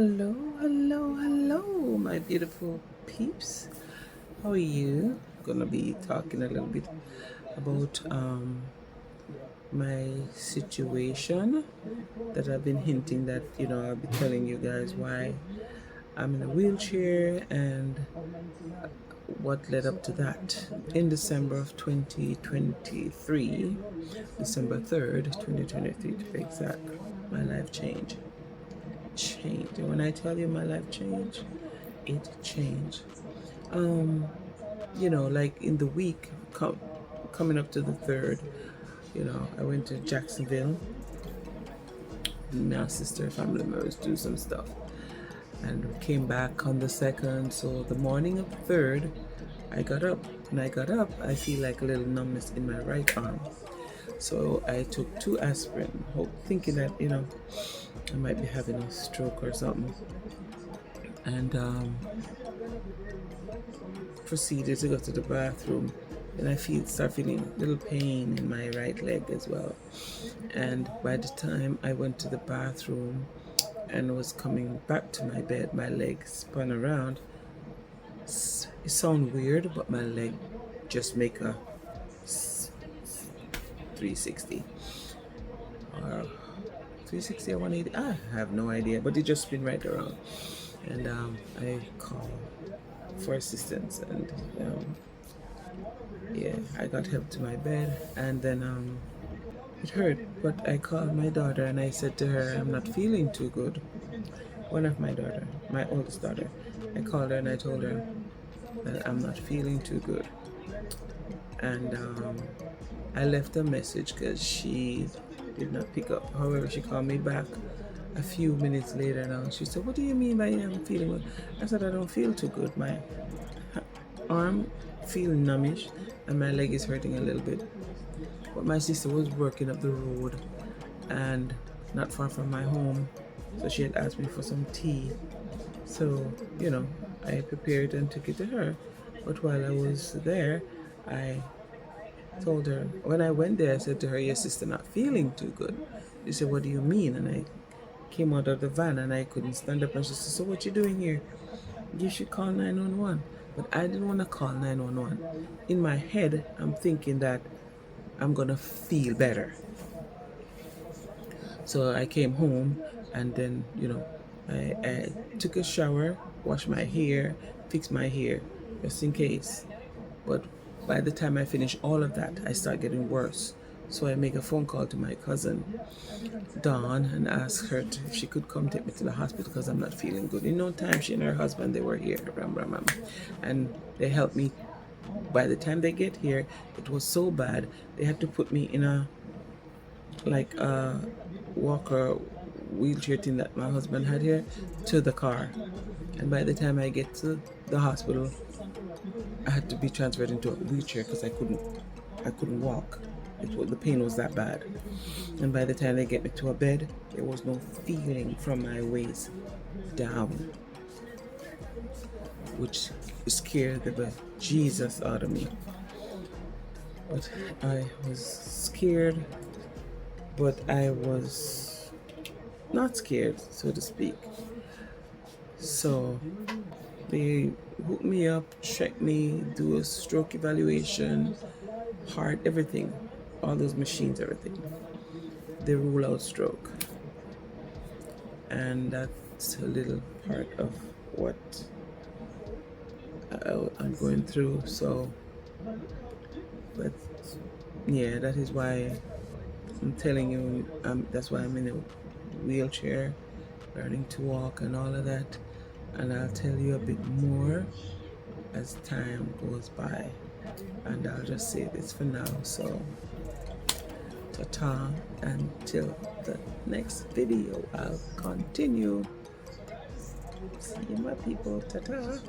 Hello, hello, hello, my beautiful peeps. How are you? Gonna be talking a little bit about my situation that I've been hinting that I'll be telling you guys why I'm in a wheelchair and what led up to that. In December of 2023, December 3rd, 2023 to be exact, my life changed. And when I tell you my life changed, it changed. Like in the week coming up to the 3rd, I went to Jacksonville. My sister, family members do some stuff, and came back on the 2nd. So the morning of the 3rd, I got up. When I got up, I feel like a little numbness in my right arm. So I took 2 aspirin, thinking that I might be having a stroke or something, and proceeded to go to the bathroom. And I start feeling a little pain in my right leg as well. And by the time I went to the bathroom and was coming back to my bed, my leg spun around. It sounds weird, but my leg just make a 360 or 360 or 180. I have no idea, but it just spin right around. And I called for assistance, and I got help to my bed, and then it hurt, but I called my daughter and I said to her, I'm not feeling too good. One of my daughter, my oldest daughter, I called her and I told her that I'm not feeling too good, and I left a message because she did not pick up. However, she called me back a few minutes later now. She said, what do you mean by I'm feeling good? I said, I don't feel too good. My arm feel numbish and my leg is hurting a little bit. But my sister was working up the road and not far from my home, so she had asked me for some tea. So, I prepared and took it to her. But while I was there, I told her, when I went there, I said to her, your sister not feeling too good. She said, what do you mean? And I came out of the van and I couldn't stand up, and she said, so what you doing here? You should call 911. But I didn't want to call 911. In my head, I'm thinking that I'm gonna feel better. So I came home and then, I took a shower, washed my hair, fixed my hair, just in case. But by the time I finished all of that, I started getting worse. So I make a phone call to my cousin, Dawn, and ask her if she could come take me to the hospital because I'm not feeling good. In no time, she and her husband, they were here, and they helped me. By the time they get here, it was so bad, they had to put me in a walker wheelchair thing that my husband had here to the car. And by the time I get to the hospital, I had to be transferred into a wheelchair because I couldn't walk. The pain was that bad. And by the time they get me to a bed, there was no feeling from my waist down, which scared the Jesus out of me. But I was scared, but I was not scared, so to speak. So they hooked me up, checked me, do a stroke evaluation, heart, everything, all those machines, everything. They rule out stroke. And that's a little part of what I'm going through. So, but yeah, that is why I'm telling you, that's why I'm in a wheelchair, learning to walk and all of that. And I'll tell you a bit more as time goes by. And I'll just say this for now. So, ta-ta, until the next video. I'll continue. See you, my people. Ta-ta.